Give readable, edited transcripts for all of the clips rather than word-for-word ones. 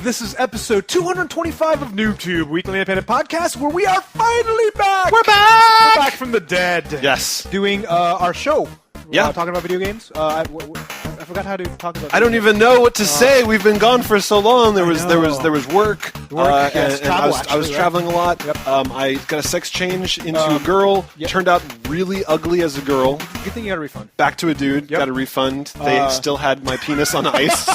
This is episode 225 of NooBTooB, weekly independent podcast, where we are finally back! We're back! We're back from the dead. Yes. Doing our show. Yeah. Talking about video games. I forgot how to talk about I don't even know what to say. We've been gone for so long. There was work. Yes, and I was traveling a lot. Yep. I got a sex change into a girl. Yep. Turned out really ugly as a girl. Good thing you got a refund. Back to a dude. Yep. Got a refund. They still had my penis on ice.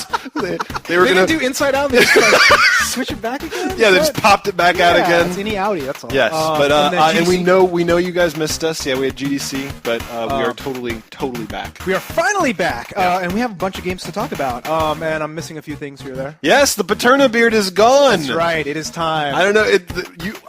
they were They gonna didn't do inside out. They just like, switch it back again. Yeah, they just popped it back out again. It's any Audi. That's all. Yes, and we GDC. know you guys missed us. Yeah, we had GDC, but we are totally back. We are finally back, and we have a bunch of games to talk about. And I'm missing a few things here or there. Yes, the Paterno beard is gone. That's right. It is time. I don't know.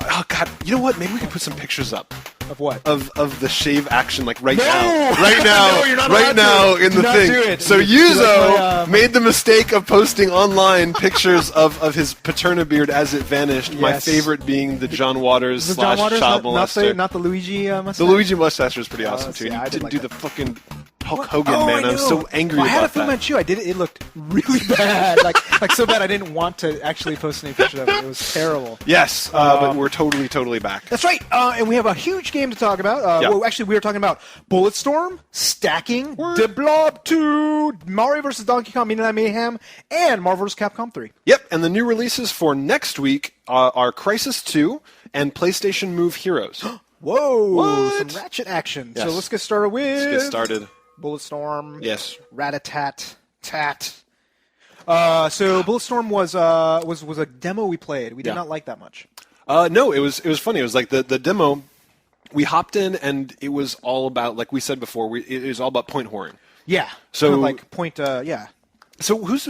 Oh God! You know what? Maybe we could put some pictures up Of what? of the shave action, like right No! now, right now, No, you're not right allowed now to. in Do the not thing. do it. So Do Yuzo like my, made the mistake of posting online pictures of his Paterno beard as it vanished. My Yes. favorite being the John Waters Is it John Waters, child not molester. the Luigi mustache? The Luigi mustache was pretty awesome too. yeah, I You did didn't like do that. the fucking Hulk Hogan, Oh, man. I I'm so know. angry Well, I had a about Fu that. Manchu. I did it. It looked really bad. like so bad I didn't want to actually post any pictures of it. It was terrible. Yes, but we're totally back. That's right. And we have a huge game to talk about. Yeah. Well, actually, we were talking about Bulletstorm, stacking, the Blob 2, Mario vs. Donkey Kong, Mayhem, and Marvel vs. Capcom 3. Yep, and the new releases for next week are Crysis 2 and PlayStation Move Heroes. Whoa! What? Some ratchet action. Yes. So let's get started with... Let's get started. Bulletstorm. Yes. Rat-a-tat-tat. So Bulletstorm was a demo we played. We did Yeah. not like that much. No, it was funny. It was like the demo. We hopped in, and it was all about, like we said before, it was all about point whoring. Yeah. So- kind of like point. Yeah. So who's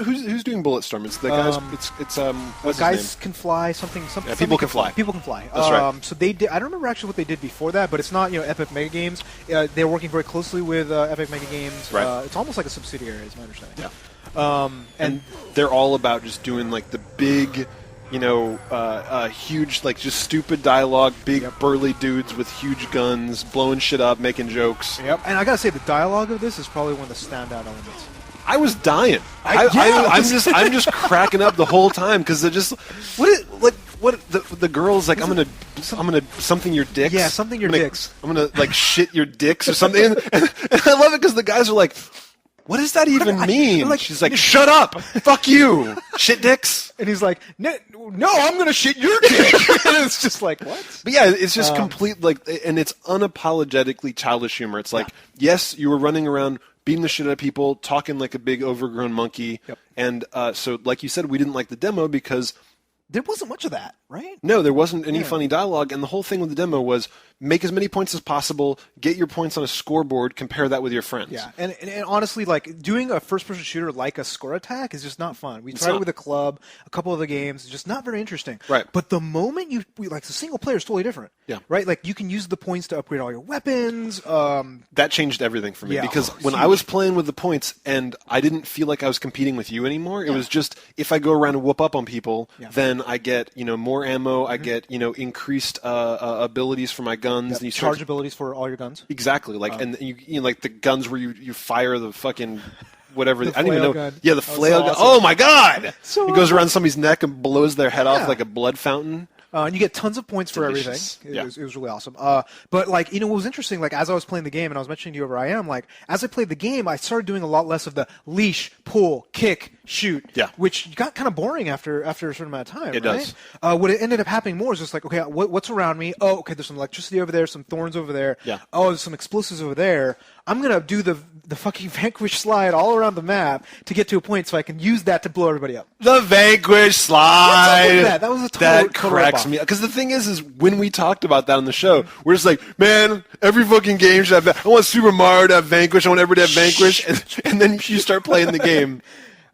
doing Bulletstorm? It's the guys. It's what's Guys his name? can fly. Something. Yeah, people can fly. People can fly. That's right. So they did. I don't remember actually what they did before that, but it's not Epic Mega Games. They're working very closely with Epic Mega Games. Right. It's almost like a subsidiary, is my understanding. Yeah. And They're all about just doing like the big, huge, like just stupid dialogue, big burly dudes with huge guns, blowing shit up, making jokes. yep. And I gotta say, the dialogue of this is probably one of the standout elements. I was dying. Yeah. I'm just cracking up the whole time because they're just the girl's like I'm gonna something your dicks. Yeah, something your dicks. I'm gonna like shit your dicks or something. And I love it because the guys are like, what does that even mean? like- She's like, shut up, fuck you, shit dicks. And he's like, no, I'm gonna shit your dick. And it's just like, what? But yeah, it's just complete and it's unapologetically childish humor. It's like, yes, you were running around beating the shit out of people, talking like a big overgrown monkey. Yep. And so, like you said, we didn't like the demo because There wasn't much of that, right? no, there wasn't any funny dialogue. And the whole thing with the demo was make as many points as possible, get your points on a scoreboard, compare that with your friends. Yeah, and honestly, like doing a first-person shooter like a score attack is just not fun. We tried it with a club, a couple of the games, it's just not very interesting. Right. But the moment the single player is totally different. Yeah. Right. Like you can use the points to upgrade all your weapons. That changed everything for me Yeah, because when I was playing with the points and I didn't feel like I was competing with you anymore, it was just if I go around and whoop up on people, then I get more ammo, I get increased abilities for my guns. And you start charge abilities for all your guns. exactly like and you like the guns where you fire the fucking whatever I don't even flail know. gun. Yeah, the That was flail so gun. awesome. Oh my god! So it goes around somebody's neck and blows their head Yeah. off like a blood fountain. And you get tons of points for Delicious. everything. Yeah. It was really awesome. But like, what was interesting, like as I was playing the game and I was mentioning to you over IM, like as I played the game, I started doing a lot less of the leash, pull, kick, shoot. Yeah. Which got kind of boring after a certain amount of time. It right? does. What it ended up happening more is just like, okay, what's around me? Oh, okay, there's some electricity over there, some thorns over there. Yeah. Oh, there's some explosives over there. I'm gonna do the fucking Vanquish slide all around the map to get to a point so I can use that to blow everybody up. The Vanquish slide. What's up with that? That was a total cracks ripoff. me because the thing is when we talked about that on the show, we're just like, man, every fucking game should have. I want Super Mario to have Vanquish. I want everybody to have Vanquish, and then you start playing the game,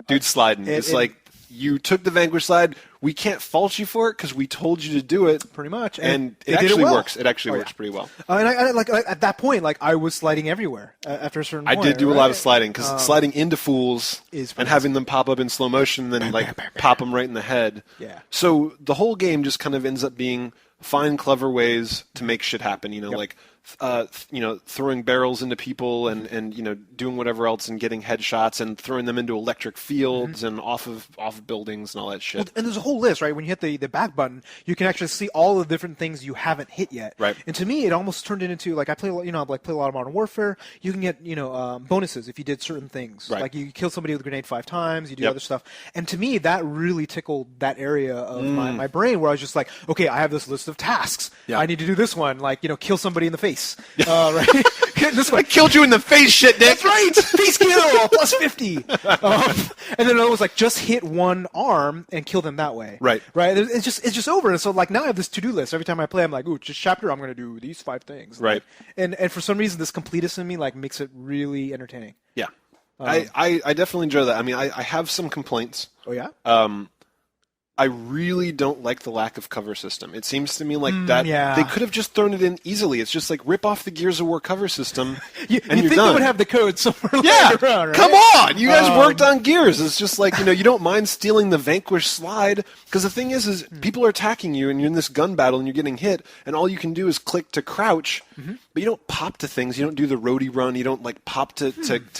dude, sliding. It's like you took the Vanquish slide. We can't fault you for it because we told you to do it. Pretty much. And they it did actually well. works. It actually works pretty well. And I like at that point, like I was sliding everywhere after a certain point. I did do a lot right? of sliding because sliding into fools Is and having them pop up in slow motion, and then like pop them right in the head. Yeah. So the whole game just kind of ends up being find clever ways to make shit happen. Like throwing barrels into people and doing whatever else and getting headshots and throwing them into electric fields and off of buildings and all that shit. Well, and there's a whole list, right? When you hit the back button, you can actually see all the different things you haven't hit yet. Right. And to me, it almost turned it into like I play a lot of Modern Warfare. You can get bonuses if you did certain things. Right. Like you kill somebody with a grenade 5 times, you do Yep. other stuff. And to me, that really tickled that area of my brain where I was just like, okay, I have this list of tasks. Yeah. I need to do this one, like kill somebody in the face. Right. This one. I killed you in the face, shit, Nick. That's right. Face kill plus 50. And then it was like just hit one arm and kill them that way. Right. Right. It's just over. And so like now I have this to-do list. Every time I play, I'm like, ooh, just chapter. I'm going to do these 5 things. Right. And for some reason, this completist in me like makes it really entertaining. Yeah. I definitely enjoy that. I mean, I have some complaints. Oh yeah. I really don't like the lack of cover system. It seems to me like that yeah. they could have just thrown it in easily. It's just like rip off the Gears of War cover system and you you're think done. they would have the code somewhere Yeah, laying around, right? come on! You guys worked on Gears. It's just like you don't mind stealing the Vanquish slide because the thing is people are attacking you and you're in this gun battle and you're getting hit and all you can do is click to crouch, but you don't pop to things. You don't do the roadie run. You don't like pop to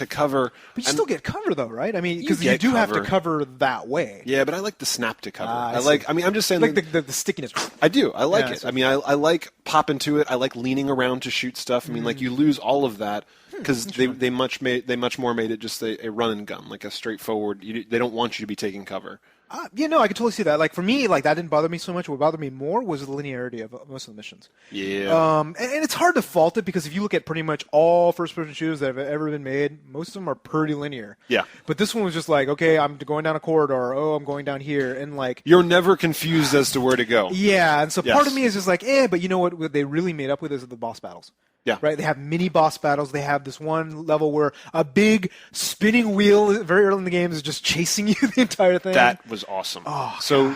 cover. But you still get cover though, right? I mean, because You you get do have to cover. cover that way. Yeah, but I like the snap to cover. I I'm just saying like that- the stickiness. I do. I like Yeah, it. I mean, I like popping to it. I like leaning around to shoot stuff. I mean, like you lose all of that because they much more made it just a run and gun, like a straightforward. They don't want you to be taking cover. I can totally see that. Like for me, like that didn't bother me so much. What bothered me more was the linearity of most of the missions. Yeah. And it's hard to fault it because if you look at pretty much all first-person shooters that have ever been made, most of them are pretty linear. Yeah. But this one was just like, okay, I'm going down a corridor. Oh, I'm going down here, and like. You're never confused as to where to go. Yeah, and so Yes. part of me is just like, but you know what they really made up with is the boss battles. Yeah. Right? They have mini boss battles. They have this one level where a big spinning wheel very early in the game is just chasing you the entire thing. That was awesome. Oh, so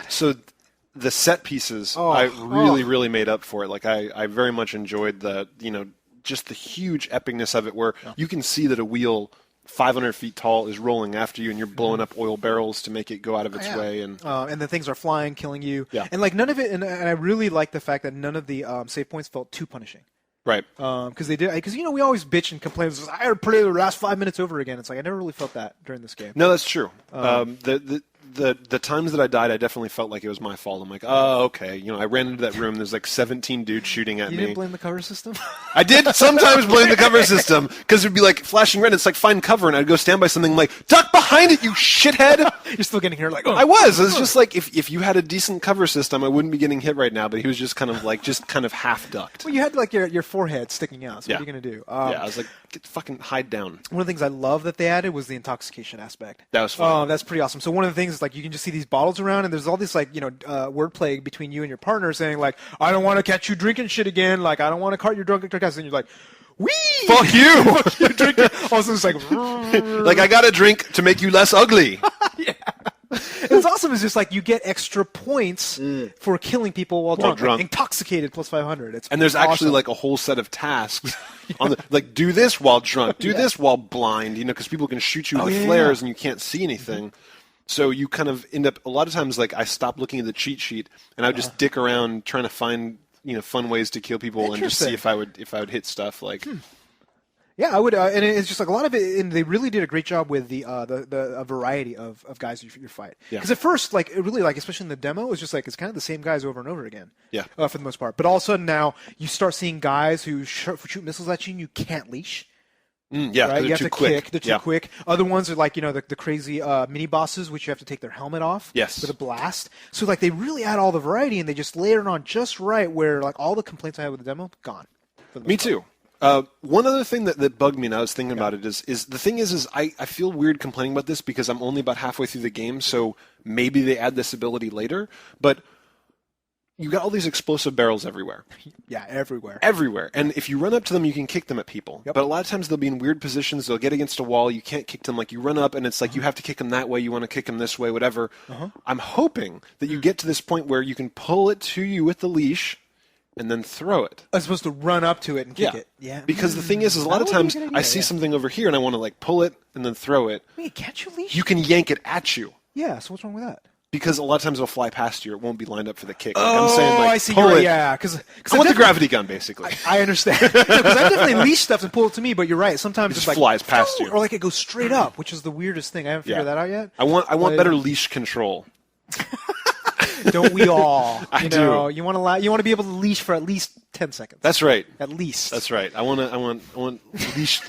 the set pieces, I really made up for it. Like I very much enjoyed the just the huge epicness of it, where you can see that a wheel 500 feet tall is rolling after you, and you're blowing up oil barrels to make it go out of its way, and the things are flying, killing you. Yeah. And like none of it, and I really like the fact that none of the save points felt too punishing. right. Because we always bitch and complain. I had to play the last 5 minutes over again. It's like I never really felt that during this game. No, that's true. The times that I died, I definitely felt like it was my fault. I'm like, oh, okay. I ran into that room. There's like 17 dudes shooting at You me. didn't blame the cover system? I did sometimes blame the cover system because it'd be like flashing red. It's like find cover, and I'd go stand by something like duck behind it, you shithead. You're still getting here like, oh. I was. It was just like if you had a decent cover system, I wouldn't be getting hit right now. But he was just kind of half ducked. Well, you had like your forehead sticking out. So Yeah. what are you gonna do? Yeah, I was like, fucking hide down. One of the things I love that they added was the intoxication aspect. That was fun. That's pretty awesome. So one of the things is like you can just see these bottles around, and there's all this like wordplay between you and your partner saying like, I don't want to catch you drinking shit again. Like I don't want to cart your drunk test. And you're like, wee. Fuck you. Fuck you drinking. Also, it's like, Like I got a drink to make you less ugly. It's awesome. It's just like you get extra points for killing people while drunk. drunk. Like, intoxicated plus 500. It's And there's actually awesome. like a whole set of tasks on the like do this while drunk, do this while blind, because people can shoot you with flares and you can't see anything. So you kind of end up a lot of times like I stopped looking at the cheat sheet and I would just dick around trying to find fun ways to kill people and just see if I would hit stuff like. Yeah, I would, and it's just like a lot of it, and they really did a great job with the variety of guys you fight. Yeah. Because at first, like, it really, like, especially in the demo, it's just like, it's kind of the same guys over and over again. Yeah. For the most part. But all of a sudden now, you start seeing guys who shoot missiles at you and you can't leash. Yeah, Right? You have too to quick. kick. They're too quick. Other ones are like, the crazy mini bosses, which you have to take their helmet off. Yes. With a blast. So, like, they really add all the variety, and they just layer it on just right where, like, all the complaints I had with the demo, gone. Me too. One other thing that bugged me, and I was thinking about it, is the thing is I feel weird complaining about this because I'm only about halfway through the game, so maybe they add this ability later, but you got all these explosive barrels everywhere. Yeah, everywhere. Everywhere. And if you run up to them, you can kick them at people. Yep. But a lot of times they'll be in weird positions. They'll get against a wall. You can't kick them. Like you run up, and it's like you have to kick them that way. You want to kick them this way, whatever. I'm hoping that you get to this point where you can pull it to you with the leash and then throw it. I'm supposed to run up to it and kick it. Yeah. Because the thing is a lot of That would be a times good idea, I see yeah. something over here and I want to like pull it and then throw it. Wait, can't you leash? You can yank it at you. Yeah, so what's wrong with that? because a lot of times it'll fly past you. It won't be lined up for the kick. Like, Oh, I'm saying, like, I see. pull it. Yeah, because I want the gravity gun, basically. I understand. Because I definitely leash stuff and pull it to me, but you're right. Sometimes It it's just like flies past you. or like it goes straight up, which is the weirdest thing. I haven't figured that out yet. I want better leash control. Don't we all? I You do. know, you want to be able to leash for at least 10 seconds. That's right. At least. That's right. I want leash.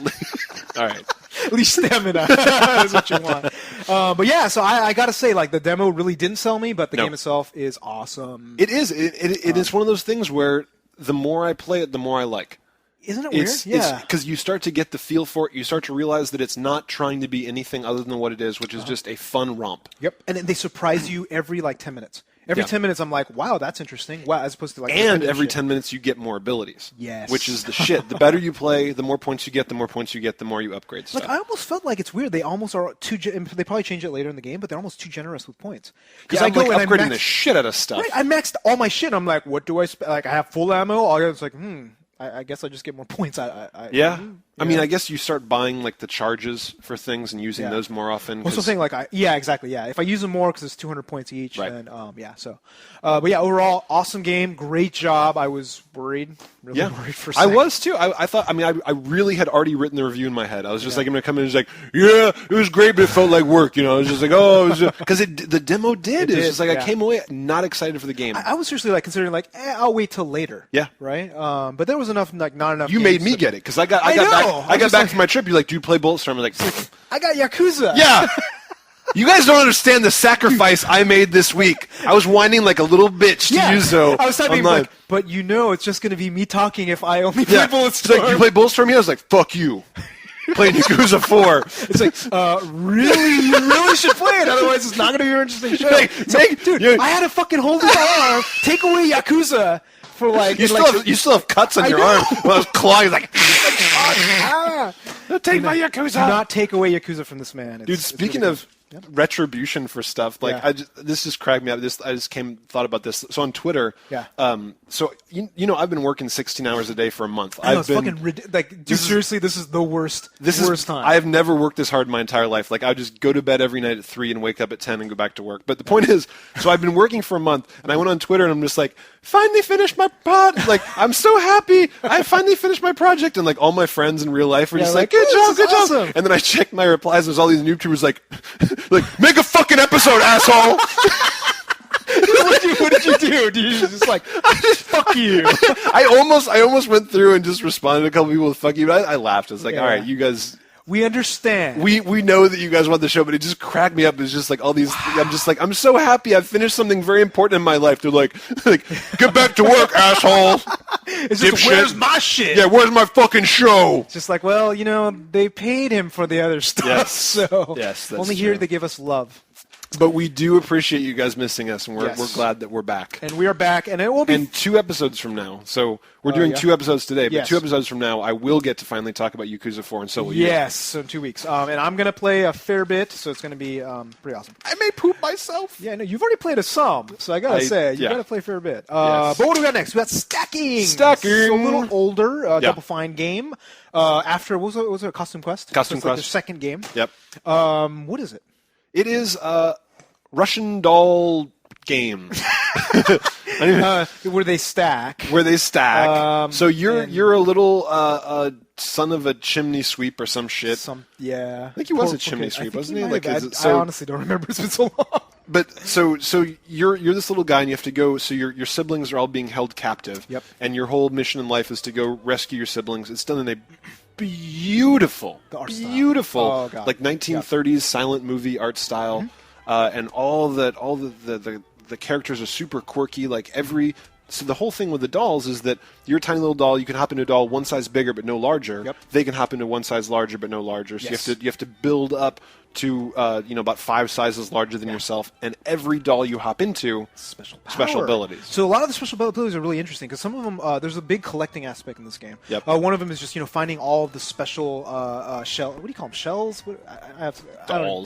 All right. At least stamina. That's what you want. But yeah, so I got to say, like, the demo really didn't sell me, but the game itself is awesome. It is. It is one of those things where the more I play it, the more I like. Isn't it weird? Yeah. Because you start to get the feel for it. You start to realize that it's not trying to be anything other than what it is, which is just a fun romp. Yep. And then they surprise you every, like, 10 minutes. Every 10 minutes, I'm like, wow, that's interesting. Wow, as opposed to, like... And every shit. 10 minutes, you get more abilities. Yes. Which is the shit. The better you play, the more points you get, the more points you get, the more you upgrade stuff. Like, I almost felt like it's weird. They almost are too... They probably change it later in the game, but they're almost too generous with points. Because I'm like upgrading the shit out of stuff. Right, I maxed all my shit. I'm like, what do I... Like, I have full ammo. All it's like, I guess I just get more points. I mean, I guess you start buying like the charges for things and using those more often. What's the thing? Like, exactly. Yeah, if I use them more because it's 200 points each, Right. then So, but yeah, overall, awesome game, great job. I was worried, really worried for a I second. was too. I thought. I mean, I really had already written the review in my head. I was just like, I'm gonna come in and just like, yeah, it was great, but it felt like work. You know, I was just like, oh, because the demo did. It was just like I came away not excited for the game. I was seriously like considering like, I'll wait till later. Yeah. Right. But there was enough, like not enough. You games made me to- get it because I got know. back from my trip. You're like, do you play Bulletstorm? I'm like, I got Yakuza. yeah. You guys don't understand the sacrifice I made this week. I was whining like a little bitch to Yuzo. I was typing online. like, but you know, it's just going to be me talking if I only play Yeah. Bulletstorm. It's like, you play Bulletstorm? Yeah, I was like, fuck you. Playing Yakuza 4. It's like, really, you really should play it. Otherwise, it's not going to be an interesting show. Dude, I had to fucking hold my arm, take away Yakuza for like. You still have cuts on your arm. When I was clawing, like, take my Yakuza. Do not take away Yakuza from this man. Dude, speaking of retribution for stuff, like this just cracked me up. I just thought about this. So on Twitter, so you know, I've been working 16 hours a day for a month. I know, it's fucking like, dude, seriously, this is the worst. Worst time. I have never worked this hard in my entire life. Like, I would just go to bed every night at 3 and wake up at 10 and go back to work. But the point is, so I've been working for a month, and I went on Twitter and I'm just like, finally finished my pod. Like, I'm so happy. I finally finished my project. And like all my friends in real life were just like, good job, good job. Awesome. And then I checked my replies. There's all these NooBTooBers like, make a fucking episode, asshole. What did you do? Did you just like, fuck you? I almost went through and just responded to a couple people with fuck you, but I laughed. I was like, all right, you guys. We understand. We know that you guys want the show, but it just cracked me up. It's just like all these. I'm just like, I'm so happy. I've finished something very important in my life. They're like, get back to work, asshole. It's just, where's my shit? Yeah, where's my fucking show? It's just like, well, you know, they paid him for the other stuff. Yes. So yes, that's only true. here they give us love. But we do appreciate you guys missing us, and we're glad that we're back. And we are back, and it will be... And 2 episodes from now. So we're doing 2 episodes today, but 2 episodes from now, I will get to finally talk about Yakuza 4 and so will you. Yes, so in 2 weeks. And I'm going to play a fair bit, so it's going to be pretty awesome. I may poop myself. Yeah, no, you've already played a some, so I got to say, you got to play a fair bit. But what do we got next? We got Stacking. Stacking. So a little older, Double Fine game. After, what was it, Costume Quest? Costume Quest. Like Quest. the second game. Yep. What is it? It is Russian doll game. Where they stack. So you're a little son of a chimney sweep or some shit. I think he was a chimney sweep, wasn't he? Like, I honestly don't remember. It's been so long. But so you're this little guy, and you have to go. So your siblings are all being held captive. Yep. And your whole mission in life is to go rescue your siblings. It's done in a beautiful, like 1930s silent movie art style, and all the characters are super quirky. Like so the whole thing with the dolls is that you're a tiny little doll. You can hop into a doll one size bigger but no larger. Yep. They can hop into one size larger but no larger. So you have to build up to about 5 sizes larger than yourself, and every doll you hop into special abilities. So a lot of the special abilities are really interesting because some of them there's a big collecting aspect in this game. Yep. One of them is just finding all of the special shell. What do you call them? Shells?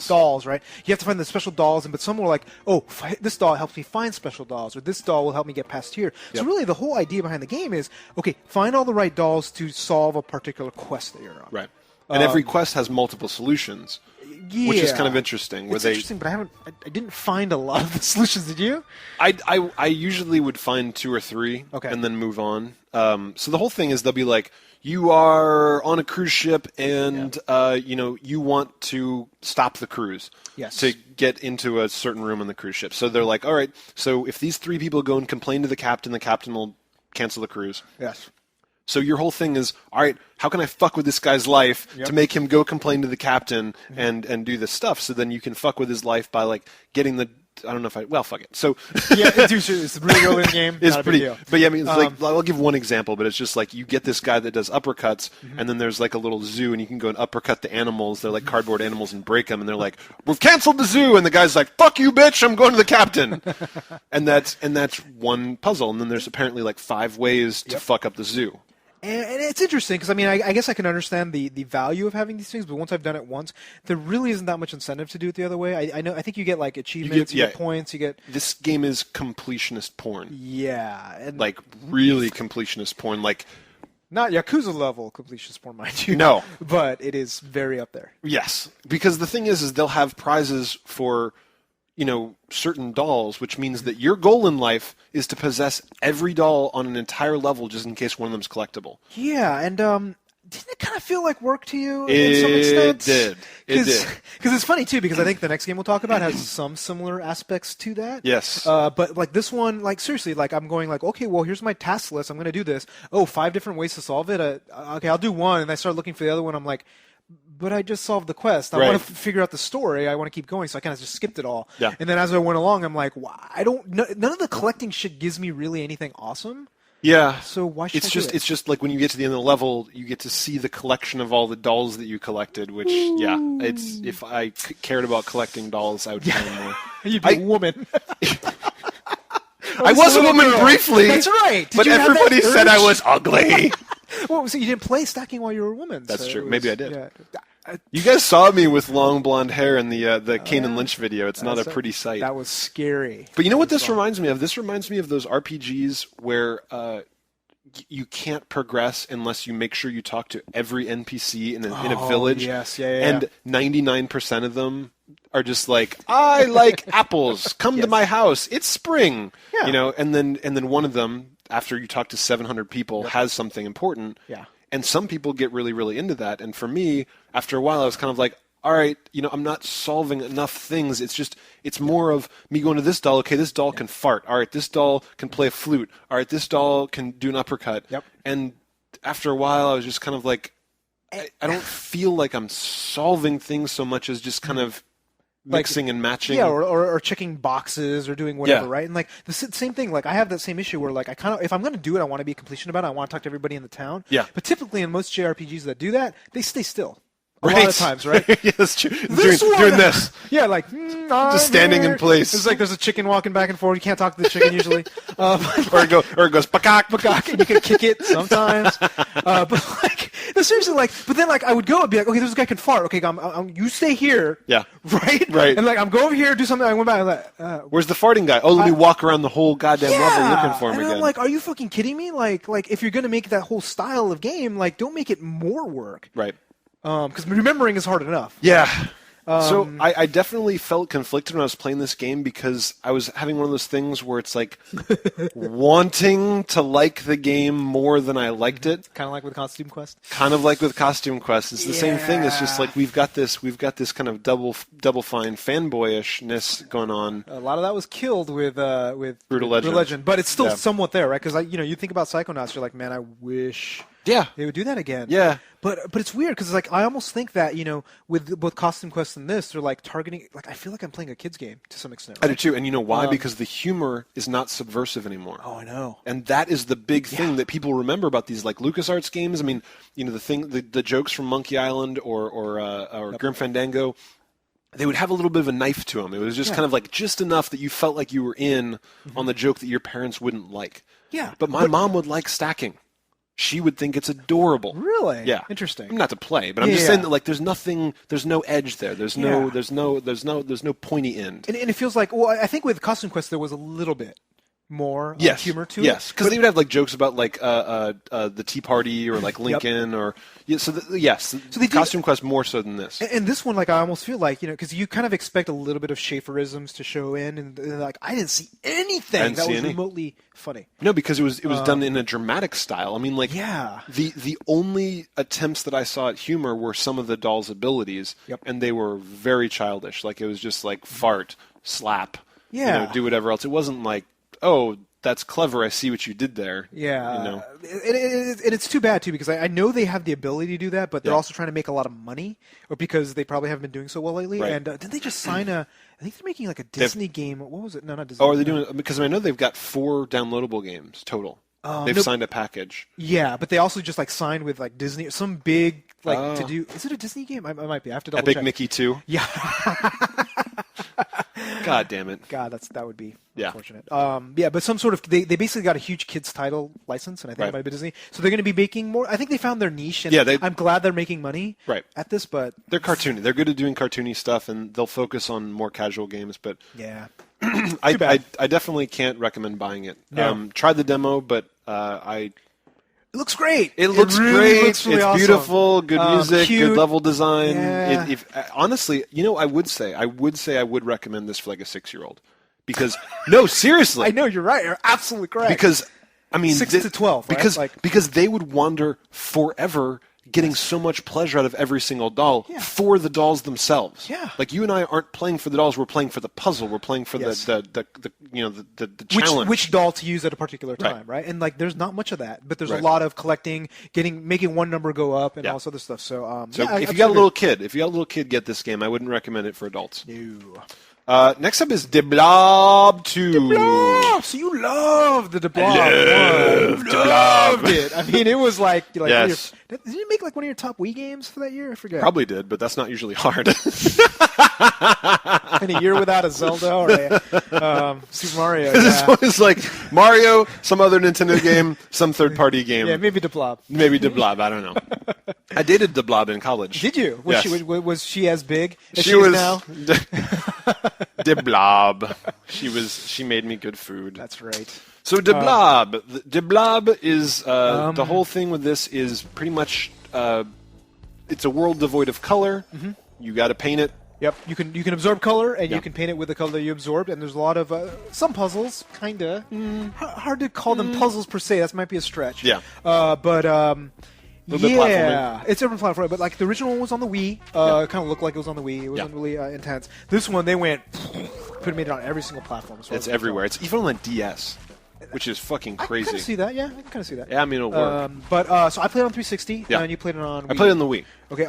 Dolls, right? You have to find the special dolls, but some are like, oh, this doll helps me find special dolls, or this doll will help me get past here. So really, the whole idea behind the game is, okay, find all the right dolls to solve a particular quest that you're on. Right. And every quest has multiple solutions, which is kind of interesting. It's interesting, but I didn't find a lot of the solutions. Did you? I usually would find 2 or 3 and then move on. So the whole thing is they'll be like, you are on a cruise ship and you want to stop the cruise to get into a certain room on the cruise ship. So they're like, all right, so if these 3 people go and complain to the captain will cancel the cruise. Yes. So your whole thing is, all right, how can I fuck with this guy's life to make him go complain to the captain and do this stuff? So then you can fuck with his life by like getting the. I don't know if fuck it. So it's really early in the game. It's not pretty. A big deal. But yeah, I mean, it's like I'll give one example, but it's just like you get this guy that does uppercuts, and then there's like a little zoo, and you can go and uppercut the animals. They're like cardboard animals and break them, and they're like, "We've canceled the zoo," and the guy's like, "Fuck you, bitch! I'm going to the captain." and that's one puzzle, and then there's apparently like 5 ways to fuck up the zoo. And it's interesting because, I mean, I guess I can understand the value of having these things, but once I've done it once, there really isn't that much incentive to do it the other way. I think you get, like, achievements, you get points, you get... This game is completionist porn. Yeah. And like, really completionist porn, like... Not Yakuza level completionist porn, mind you. No. But it is very up there. Yes. Because the thing is they'll have prizes for... certain dolls, which means that your goal in life is to possess every doll on an entire level just in case one of them's collectible. Yeah, and didn't it kind of feel like work to you in some extent? It did. Because it's funny, too, because I think the next game we'll talk about has some similar aspects to that. Yes. But, like, this one, like, seriously, like, I'm going, like, okay, well, here's my task list. I'm going to do this. Oh, 5 different ways to solve it. Okay, I'll do one. And I start looking for the other one. I'm like... But I just solved the quest. I want to figure out the story. I want to keep going, so I kind of just skipped it all. Yeah. And then as I went along, I'm like, none of the collecting shit gives me really anything awesome. Yeah. So why should I do it? It's just like when you get to the end of the level, you get to see the collection of all the dolls that you collected. Which, it's if I cared about collecting dolls, I would play more. You'd be a woman. I was a woman briefly. That's right. But everybody said I was ugly. Well, so you didn't play stacking while you were a woman. That's so true. Maybe I did. Yeah. You guys saw me with long blonde hair in the Kane and Lynch video. It's not a pretty sight. That was scary. But you know what this reminds me of? This reminds me of those RPGs where you can't progress unless you make sure you talk to every NPC in a village. Yes, And 99% of them are just like, I like apples. Come to my house. It's spring. Yeah. And then one of them, after you talk to 700 people, has something important. Yeah. And some people get really, really into that. And for me, after a while, I was kind of like, all right, I'm not solving enough things. It's more of me going to this doll. Okay, this doll can fart. All right, this doll can play a flute. All right, this doll can do an uppercut. Yep. And after a while, I was just kind of like, I don't feel like I'm solving things so much as just kind of mixing and matching. Yeah, or checking boxes or doing whatever, right? And like the same thing, like I have that same issue where like I kind of, if I'm going to do it, I want to be a completion about it. I want to talk to everybody in the town. Yeah. But typically in most JRPGs that do that, they stay still. A lot of times, right? Yeah, that's true. Doing this. Yeah, like just standing in place. It's like there's a chicken walking back and forth. You can't talk to the chicken usually. Or it goes pakak, and you can kick it sometimes. But like, no, seriously, like, but then like I would go and be like, okay, this guy can fart. Okay, you stay here. Yeah. Right. And like I'm going over here, do something. I went back. And like, where's the farting guy? Oh, let me walk around the whole goddamn level looking for him again. I'm like, are you fucking kidding me? Like if you're gonna make that whole style of game, like don't make it more work. Right. Because remembering is hard enough. Yeah. So I definitely felt conflicted when I was playing this game because I was having one of those things where it's like wanting to like the game more than I liked it. Kind of like with Costume Quest. It's the same thing. It's just like we've got this kind of double fine fanboyishness going on. A lot of that was killed with Brutal Legend. But it's still somewhat there, right? Because you think about Psychonauts, you're like, man, I wish. Yeah, they would do that again. Yeah, but it's weird because like I almost think that with both Costume Quest and this, they're like targeting. Like I feel like I'm playing a kid's game to some extent. Right? I do too, and you know why? Because the humor is not subversive anymore. Oh, I know. And that is the big thing that people remember about these like LucasArts games. I mean, the jokes from Monkey Island or Grim Fandango. They would have a little bit of a knife to them. It was just kind of like just enough that you felt like you were in on the joke that your parents wouldn't like. Yeah, but my mom would like stacking. She would think it's adorable. Really? Yeah. Interesting. Not to play, but I'm just saying that like there's no edge there. There's no pointy end. And it feels like, well, I think with Costume Quest there was a little bit. more yes. humor to it. Yes, because they would have like jokes about like the Tea Party or like Lincoln or so the Costume Quest more so than this. And this one, like I almost feel like because you kind of expect a little bit of Schaeferisms to show in, and like I didn't see anything that was remotely funny. No, because it was done in a dramatic style. I mean, like the only attempts that I saw at humor were some of the doll's abilities, and they were very childish. Like it was just like fart, slap, do whatever else. It wasn't like, oh, that's clever, I see what you did there. Yeah. And it's too bad, too, because I know they have the ability to do that, but they're also trying to make a lot of money, or because they probably haven't been doing so well lately. Right. And didn't they just sign I think they're making like a Disney game. What was it? No, not Disney. Oh, are they doing it? Because I know they've got 4 downloadable games total. They've signed a package. Yeah, but they also just like signed with like Disney, some big to do. Is it a Disney game? I might be. I have to double check. Epic Mickey 2. Yeah. God damn it. God, that would be unfortunate. But some sort of they basically got a huge kids title license, and I think it might be Disney. So they're going to be making more. I think they found their niche, and I'm glad they're making money at this. But they're cartoony. They're good at doing cartoony stuff, and they'll focus on more casual games. But I definitely can't recommend buying it. No. Tried the demo, but it looks great. It looks really great. Looks really it's awesome. Beautiful. Good music. Cute. Good level design. Yeah. Honestly, I would recommend this for like a 6-year-old, because no, seriously. I know you're right. You're absolutely correct. Because I mean, 6 to 12. Right? Because they would wander forever, getting so much pleasure out of every single doll for the dolls themselves. Yeah. Like you and I aren't playing for the dolls. We're playing for the puzzle. We're playing for the challenge. Which doll to use at a particular time, right? And like, there's not much of that, but there's a lot of collecting, making one number go up, and all this other stuff. So, if you got a little kid, get this game. I wouldn't recommend it for adults. No. Next up is the Blob 2. The Blob! So you loved the Blob. Loved it. I mean, it was like yes. Did you make like one of your top Wii games for that year? I forget. Probably did, but that's not usually hard. In a year without a Zelda or a Super Mario. It's like Mario, some other Nintendo game, some third-party game. Yeah, maybe the Blob. Maybe the Blob. I don't know. I dated the Blob in college. Did you? Was she as big as she was now? The Blob. She made me good food. That's right. So the Blob. The Blob is the whole thing with this is pretty much it's a world devoid of color. Mm-hmm. You got to paint it. Yep, you can absorb color, and you can paint it with the color that you absorbed, and there's a lot of some puzzles, kinda. Hard to call them puzzles per se. That might be a stretch. Yeah. But platforming. It's different platform. But like the original one was on the Wii. Kind of looked like it was on the Wii. It wasn't really intense. This one they made it on every single platform. It's everywhere. It's even on the DS. Which is fucking crazy. I can see that, yeah. I can kind of see that. Yeah, I mean, it'll work. So I played on 360, and you played it on Wii. I played it on the Wii. Okay,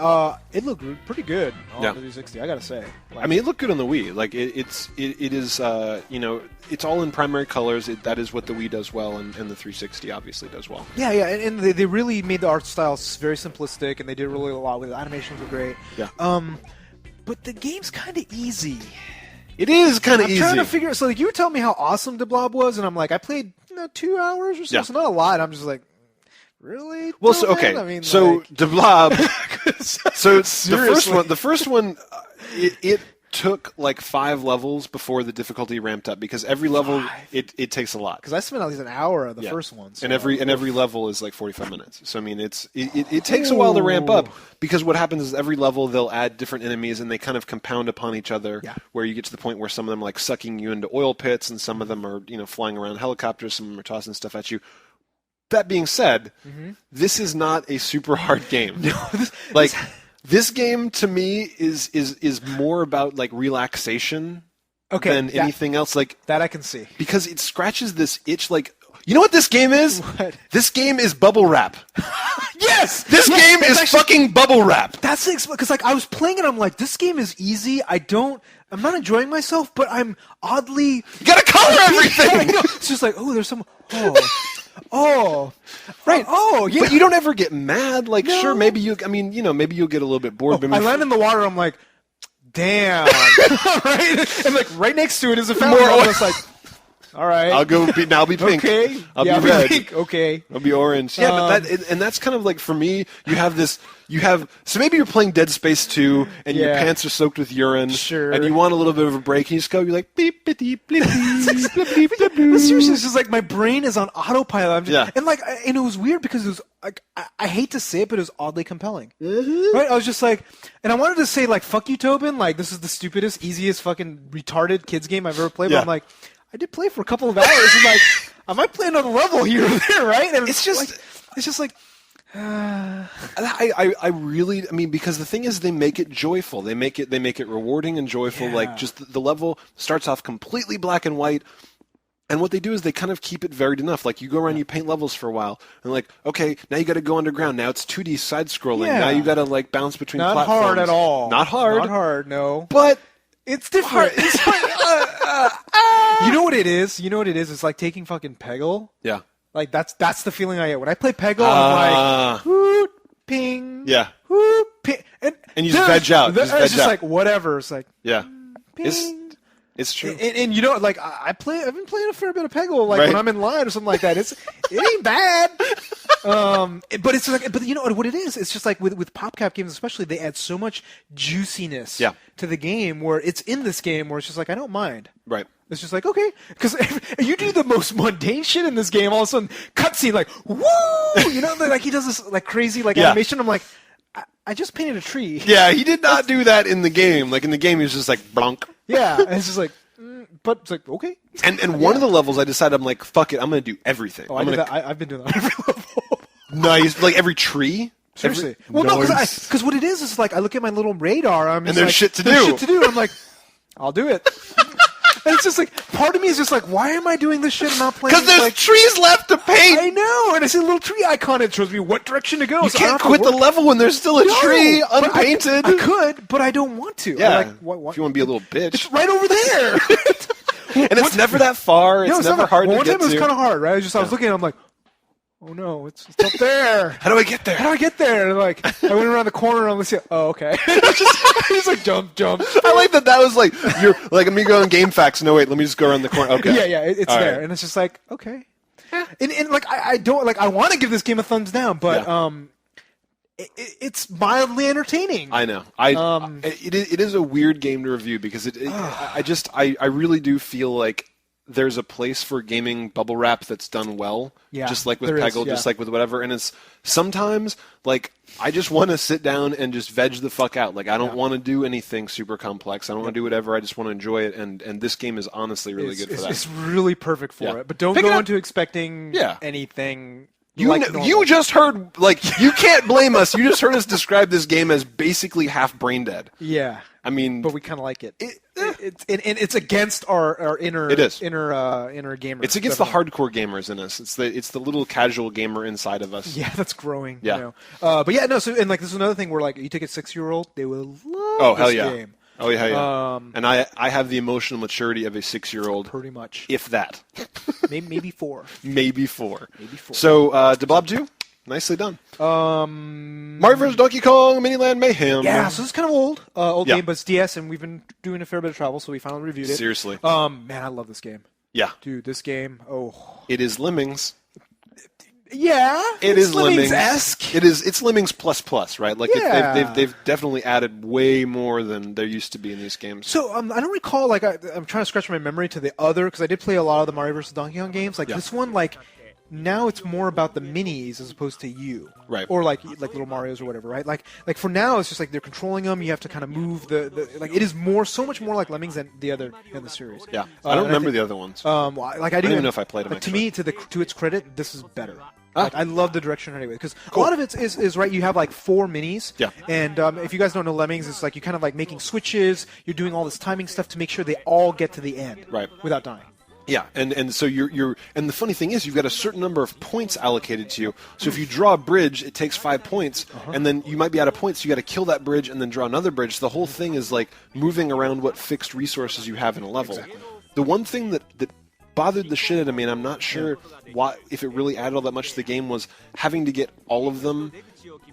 it looked pretty good on the 360, I gotta say. I mean, it looked good on the Wii. Like, it is, it's all in primary colors. That is what the Wii does well, and the 360 obviously does well. Yeah, and they really made the art style very simplistic, and they did really a lot with it. The animations were great. Yeah. But the game's kind of easy. It is kind of easy. I'm trying to figure. So like, you were telling me how awesome the Blob was, and I'm like, I played 2 hours or so. Yeah. So not a lot. I'm just like, really? Well, so okay. I mean, so the Blob. So the first one, it took like 5 levels before the difficulty ramped up, because every level it takes a lot. Because I spent at least an hour of the first one. So and every level is like 45 minutes. So I mean, it takes a while to ramp up, because what happens is every level they'll add different enemies, and they kind of compound upon each other. Yeah. Where you get to the point where some of them are like sucking you into oil pits, and some of them are flying around helicopters, some of them are tossing stuff at you. That being said, this is not a super hard game. No, this game to me is more about like relaxation than anything else. Like that I can see, because it scratches this itch. Like, you know what this game is? What? This game is bubble wrap. Yes, this game is actually fucking bubble wrap. That's because like I was playing it, I'm like, this game is easy. I'm not enjoying myself, but I'm oddly. You gotta color everything. It's just like, oh, there's some. Oh, right. Oh, yeah. But you don't ever get mad. Like, sure, maybe you'll get a little bit bored. But I land in the water. I'm like, damn. Right? And like right next to it is a fountain. I'm just like, All right. I'll go. I'll be pink. Okay. I'll be red. Pink. Okay. I'll be orange. Yeah, but and that's kind of like for me. You have this. So maybe you're playing Dead Space 2 and your pants are soaked with urine. Sure. And you want a little bit of a break. And you just go. You're like beep beep beep beep beep beep beep. But seriously, it's just like my brain is on autopilot. I'm just, Yeah. and it was weird because it was like I hate to say it, but it was oddly compelling. Mm-hmm. Right? I was just like, and I wanted to say like, fuck you, Tobin. Like this is the stupidest, easiest, fucking retarded kids game I've ever played. But I'm like, I did play for a couple of hours. And like, I might play another level here or there, right? And it's just like. I really, because the thing is, they make it joyful. They make it rewarding and joyful. Yeah. Like, just the level starts off completely black and white, and what they do is they kind of keep it varied enough. Like, you go around, you paint levels for a while, and like, okay, now you got to go underground. Now it's 2D side scrolling. Yeah. Now you got to like bounce between Not platforms. hard at all. Not hard. Not hard. No. But it's different. You know what it is? It's like taking fucking Peggle. yeah, Like that's the feeling I get when I play Peggle. I'm like, whoop, ping, yeah, whoop, ping, and you just veg out. It's just like whatever. It's like yeah. ping. It's true. And you know, like I've been playing a fair bit of Peggle, like Right. when I'm in line or something like that. It ain't bad. But it's like, but you know what it is? It's just like with PopCap games, especially, they add so much juiciness to the game where it's in this game where it's just like I don't mind. Right. It's just like, okay, because you do the most mundane shit in this game, all of a sudden, cutscene, like, woo! You know, like he does this like crazy like animation. I'm like, I just painted a tree. Yeah, he did not do that in the game. Like in the game, he was just like blunk. Yeah, and it's just like, but it's like, okay. And one of the levels, I decided I'm like, fuck it, I'm gonna do everything. Oh, I've been doing that on every level. Nice, like every tree. Seriously. Well, no, because what it is like I look at my little radar. I'm just and there's like, shit to there's do. Shit to do. I'm like, I'll do it. And it's just like, part of me is just like, why am I doing this shit and not playing? Because there's like, trees left to paint. I know, and I see a little tree icon. It shows me what direction to go. You can't quit the level when there's still a tree unpainted. I could, but I don't want to. Yeah, like, what? If you want to be a little bitch. It's right over there. And it's never that far. It's never hard to one get time it was to. kind of hard, right? I was looking and I'm like, oh no, it's up there. How do I get there? How do I get there? And like, I went around the corner and I'm like, oh, okay. Just like jump. I like that was like, you're like, let me go on Game Facts. No, wait, let me just go around the corner. Okay. Yeah, it's All there. right. And it's just like, okay. And like, I don't, like, I want to give this game a thumbs down, but, it's mildly entertaining. I know. It is a weird game to review because I really do feel like there's a place for gaming bubble wrap that's done well. Yeah, just like with there Peggle, is, yeah. just like with whatever. And it's sometimes like I just want to sit down and just veg the fuck out. Like I don't want to do anything super complex. I don't want to do whatever. I just want to enjoy it. And this game is honestly really good for that. It's really perfect for it. But don't Pick go it up. into expecting anything. You just heard, like, you can't blame us. You just heard us describe this game as basically half brain dead. Yeah. I mean, but we kind of like it. It's against our inner It is. inner gamer. It's against the hardcore gamers in us. It's the little casual gamer inside of us. Yeah, that's growing. Yeah. You know? But yeah, no. So and like this is another thing where like you take a 6-year-old, they will love hell this yeah. game. Oh yeah. And I have the emotional maturity of a 6-year-old. Pretty much. If that. Maybe 4. Maybe 4. Maybe 4. So, Blob 2, nicely done. Mario vs. Donkey Kong, Miniland Mayhem. Yeah, so this is kind of old Yeah. game, but it's DS, and we've been doing a fair bit of travel, so we finally reviewed it. Seriously. Man, I love this game. Yeah. Dude, this game, It is Lemmings. Yeah, It is Lemmings. Lemmings-esque. It's Lemmings plus, right? Like Yeah. they've definitely added way more than there used to be in these games. So I don't recall, like, I'm trying to scratch my memory to the other, because I did play a lot of the Mario vs. Donkey Kong games. Like, this one, like, now it's more about the minis as opposed to you. Right. Or, like little Marios or whatever, right? Like for now, it's just, like, they're controlling them. You have to kind of move like, it is so much more like Lemmings than the series. Yeah. I don't remember the other ones. Like, I don't even know if I played them, Like, to me, to its credit, this is better. Like, I love the direction anyway, because a lot of it is right. You have like 4 minis, and if you guys don't know Lemmings, it's like you kind of like making switches. You're doing all this timing stuff to make sure they all get to the end, right, without dying. Yeah, and so you're and the funny thing is you've got a certain number of points allocated to you. So if you draw a bridge, it takes 5 points, and then you might be out of points. So you got to kill that bridge and then draw another bridge. So the whole thing is like moving around what fixed resources you have in a level. Exactly. The one thing that bothered the shit out of me, and I'm not sure why, if it really added all that much to the game, was having to get all of them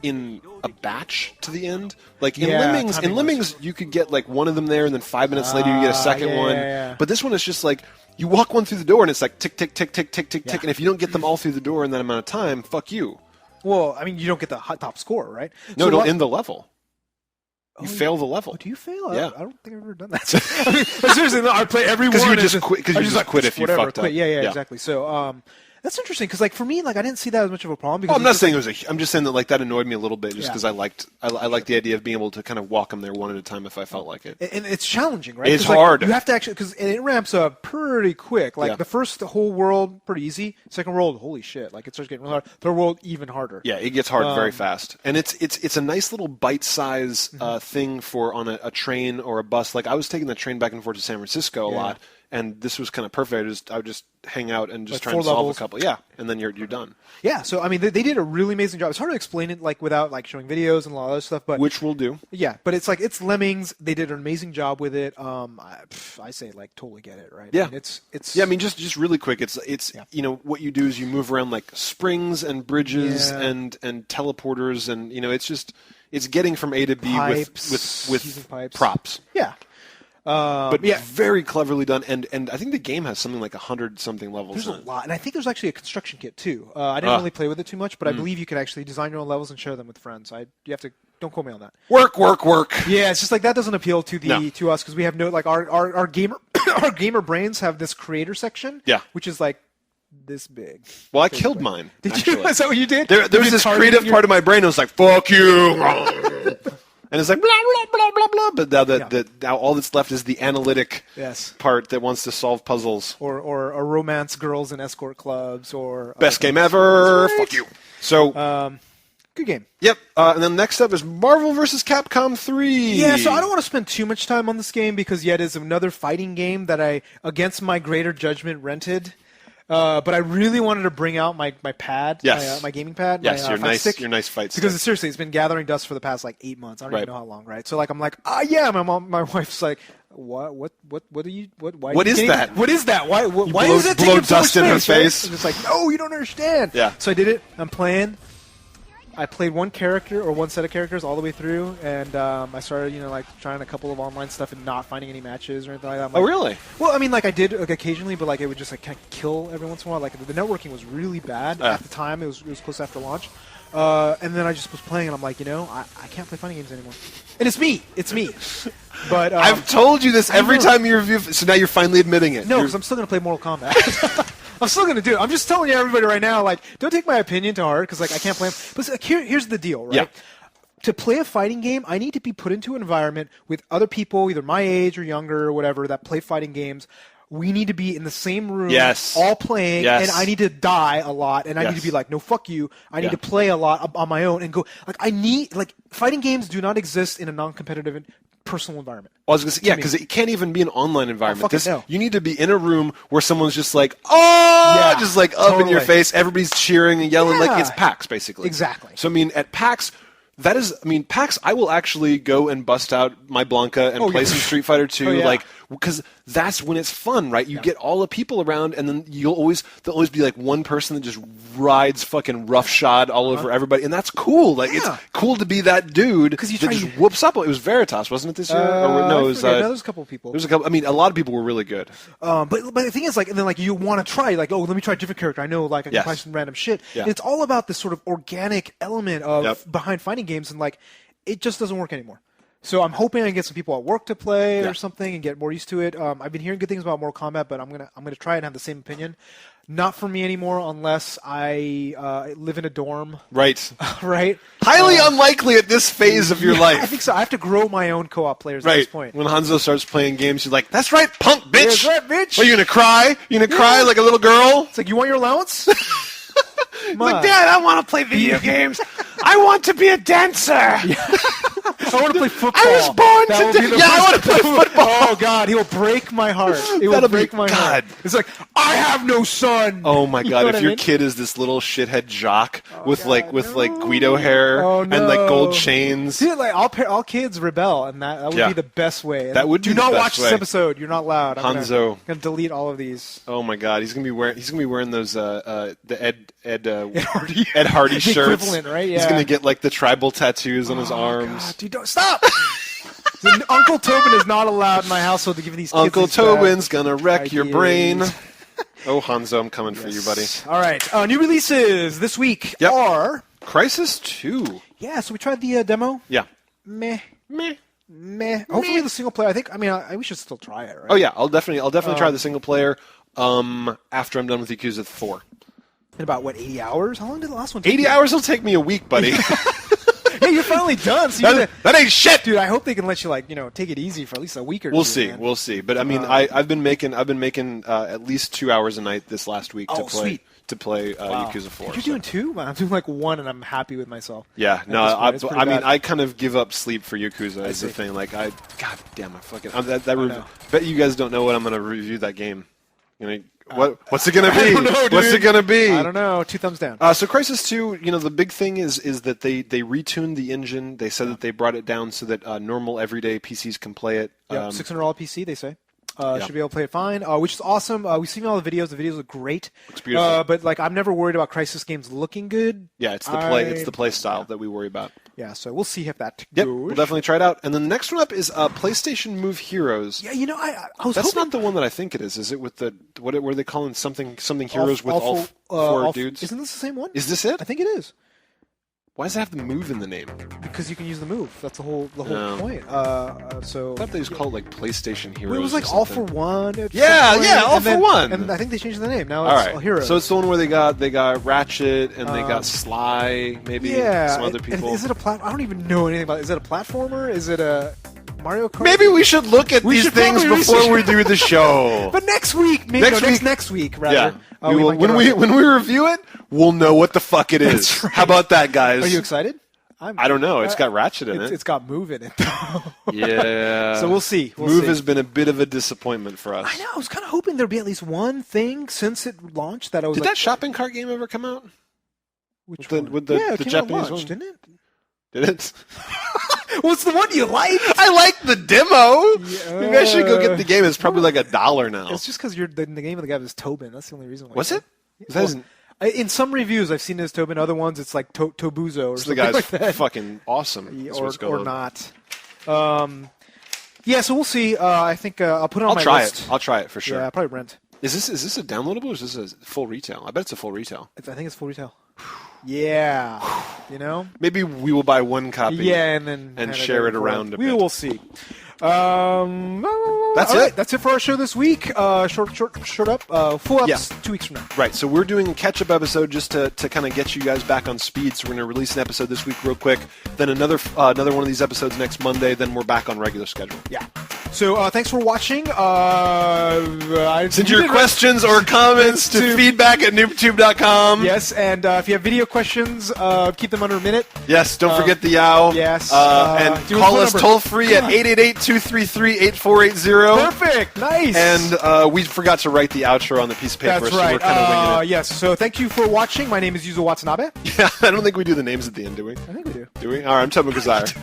in a batch to the end. Like in Yeah, Lemmings, you could get like one of them there, and then 5 minutes later you get a second one. Yeah. But this one is just like you walk one through the door, and it's like tick, tick, tick, tick, tick, tick, tick. And if you don't get them all through the door in that amount of time, fuck you. Well, I mean, you don't get the top score, right? No, So it'll end the level. You fail the level. Oh, do you fail? Yeah. I don't think I've ever done that. I mean, seriously, no, I play every one. Because you just quit. Because you just quit if you fucked up. Yeah, exactly. So that's interesting because, like, for me, like, I didn't see that as much of a problem. Because I'm not saying it was I'm just saying that like that annoyed me a little bit just because I liked the idea of being able to kind of walk them there one at a time if I felt like it. And it's challenging, right? It's hard. You have to actually because it ramps up pretty quick. Like the first whole world, pretty easy. Second world, holy shit! Like it starts getting really hard. Third world, even harder. Yeah, it gets hard very fast, and it's a nice little bite-size thing for on a train or a bus. Like I was taking the train back and forth to San Francisco a lot. And this was kind of perfect. I would just hang out and just try and solve a couple. Yeah, and then you're done. Yeah, so I mean, they did a really amazing job. It's hard to explain it like without like showing videos and a lot of other stuff, but which we'll do. Yeah, but it's like it's Lemmings. They did an amazing job with it. I say like totally get it, right? Yeah, I mean, it's yeah. I mean, just really quick. It's you know what you do is you move around like springs and bridges and teleporters and it's getting from A to B with props. Yeah. But very cleverly done, and I think the game has something like 100-something levels. There's a lot, and I think there's actually a construction kit too. I didn't really play with it too much, but I believe you can actually design your own levels and share them with friends. You have to don't quote me on that. Work. Yeah, it's just like that doesn't appeal to to us because we have no like our gamer our gamer brains have this creator section. Yeah. Which is like this big. Well, I killed mine. Did you? Is that what you did? There was this creative part of my brain that was like, "Fuck you." And it's like blah blah blah blah blah. But now all that's left is the analytic part that wants to solve puzzles or romance girls in escort clubs or best game ever. Fuck you. So good game. Yep. And then next up is Marvel vs. Capcom 3. Yeah. So I don't want to spend too much time on this game because it is another fighting game that I, against my greater judgment, rented. But I really wanted to bring out my pad, my gaming pad. Yes, your nice fight stick. Because seriously, it's been gathering dust for the past like 8 months. I don't even know how long, right? So like I'm like, my wife's like, what are you? What is that? What is that? Why is it blow dust in her face? And it's like, no, you don't understand. Yeah. So I did it. I'm playing. I played one character or one set of characters all the way through, and I started, like trying a couple of online stuff and not finding any matches or anything like that. Oh, really? Well, I mean, like I did occasionally, but like it would just like kind of kill every once in a while. Like the networking was really bad at the time. It was close after launch, and then I just was playing, and I'm like, I can't play fighting games anymore. And it's me. But I've told you this every time you review. So now you're finally admitting it. No, because I'm still gonna play Mortal Kombat. I'm still going to do it. I'm just telling you, everybody right now, like, don't take my opinion to heart because, like, I can't play them. But like, here's the deal, right? Yeah. To play a fighting game, I need to be put into an environment with other people, either my age or younger or whatever, that play fighting games. We need to be in the same room, all playing, and I need to die a lot, and I need to be like, no, fuck you. I need to play a lot on my own and go. Like, fighting games do not exist in a non-competitive personal environment. I was going to say, because it can't even be an online environment. No. You need to be in a room where someone's just like, just like up in your face. Everybody's cheering and yelling like it's PAX, basically. Exactly. So, I mean, at PAX, PAX, I will actually go and bust out my Blanca and play some Street Fighter 2, because that's when it's fun, right? You get all the people around, and then there'll always be like one person that just rides fucking roughshod all over everybody, and that's cool. Like it's cool to be that dude that just whoops up. It was Veritas, wasn't it this year? No, it was there's a couple of people. There's a couple. I mean, a lot of people were really good. But the thing is, like, and then like you want to try, like, let me try a different character. I know, like, I can try some random shit. Yeah. And it's all about this sort of organic element of behind fighting games, and like, it just doesn't work anymore. So I'm hoping I can get some people at work to play or something and get more used to it. I've been hearing good things about Mortal Kombat, but I'm gonna try and have the same opinion. Not for me anymore unless I live in a dorm. Right. Right. Highly unlikely at this phase of your life. I think so. I have to grow my own co-op players at this point. When Hanzo starts playing games, you're like, "That's right, punk bitch. Yeah, that's right, bitch. Are you gonna cry? You gonna cry like a little girl?" It's like, you want your allowance? Like, Dad, I want to play video games. I want to be a dancer. I want to play football. I was born today. Yeah, I want to play football. Oh God, he will break my heart. It will break my heart. It's like I have no son. Oh my God! If your kid is this little shithead jock with Guido hair and like gold chains, dude, like all kids rebel, and that would be the best way. That would do not watch this episode. You're not allowed. Hanzo, I'm gonna delete all of these. Oh my God, he's gonna be wearing those the Ed Hardy shirts. Equivalent, right? Yeah. He's gonna get like the tribal tattoos on his arms. God, dude, don't stop. So Uncle Tobin is not allowed in my household to give these kids Uncle Tobin's gonna wreck your brain. Oh, Hanzo, I'm coming for you, buddy. All right, new releases this week are Crysis 2. Yeah, so we tried the demo. Yeah. Meh. Hopefully the single player. We should still try it, right? Oh yeah, I'll definitely try the single player. After I'm done with Yakuza 4. In about 80 hours? How long did the last one take? 80 hours will take me a week, buddy. Hey, you're finally done. So that ain't shit, dude. I hope they can let you take it easy for at least a week or two. We'll see. But I mean, I've been making at least 2 hours a night this last week to play Yakuza 4. You're doing 2? I'm doing like 1, and I'm happy with myself. Yeah, no, I kind of give up sleep for Yakuza is the thing. Like God damn, bet you guys don't know what I'm gonna review that game. What's it gonna be? What's it gonna be? I don't know. 2 thumbs down. So Crysis 2, the big thing is that they retuned the engine. They said that they brought it down so that normal everyday PCs can play it. $600 PC, they say. Should be able to play it fine, which is awesome. We've seen all the videos. The videos look great. Looks beautiful. But I'm never worried about Crysis games looking good. Yeah, it's the play style that we worry about. Yeah, so we'll see if that goes. Yep, we'll definitely try it out. And then the next one up is PlayStation Move Heroes. Yeah, I was That's hoping... not the one that I think it is. Is it with the what are they calling something Heroes with all four dudes? Isn't this the same one? Is this it? I think it is. Why does it have the move in the name? Because you can use the move. That's the whole point. So I thought they just called it like PlayStation Heroes. Well, it was like All for One. All for One. And I think they changed the name. Now it's All Heroes. So it's the one where they got Ratchet and they got Sly, maybe some other people. Is it a I don't even know anything about it. Is it a platformer? Is it a Mario Kart? Maybe we should look at these things before we do the show. But next week, next week, rather. Yeah. When we review it, we'll know what the fuck it is. Right. How about that, guys? Are you excited? I don't know. It's got Ratchet in it. It's got Move in it, though. Yeah. So we'll see. Move has been a bit of a disappointment for us. I know. I was kind of hoping there'd be at least one thing since it launched that I was Did that shopping cart game ever come out? Which one? With the Japanese one? Didn't it? Did it? What's the one you like? I like the demo. Yeah. Maybe I should go get the game. It's probably like $1 now. It's just because the name of the guy is Tobin. That's the only reason why. Was it? In some reviews, I've seen it as Tobin. Other ones, it's like Tobuzo or something the guy's like that. Fucking awesome. Or not. Yeah, so we'll see. I think I'll put it on my list. I'll try it for sure. Yeah, I'll probably rent. Is this a downloadable or is this a full retail? I bet it's a full retail. I think it's full retail. Yeah. Maybe we will buy one copy. Yeah, and share it around a bit. We will see. That's it. Right, that's it for our show this week. Short up. Full ups 2 weeks from now. Right. So we're doing a catch-up episode just to kind of get you guys back on speed. So we're going to release an episode this week real quick. Then another one of these episodes next Monday. Then we're back on regular schedule. Yeah. So thanks for watching. Send your questions or comments to feedback@NooBTooB.com. Yes, and if you have video questions, keep them under a minute. Yes, don't forget the YOW. Yes. And call us toll-free at 888-233-8480. Perfect. Nice. And we forgot to write the outro on the piece of paper. That's right. So we're kind of winging it. Yes. So thank you for watching. My name is Yuzo Watanabe. Yeah, I don't think we do the names at the end, do we? I think we do. Do we? All right, I'm Tubman Kazire.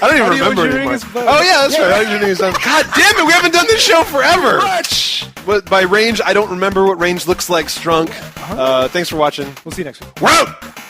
I don't even remember anymore. Oh, yeah, that's right. God damn it, we haven't done this show forever. Much. But by range, I don't remember what range looks like, Strunk. Thanks for watching. We'll see you next week. We're out!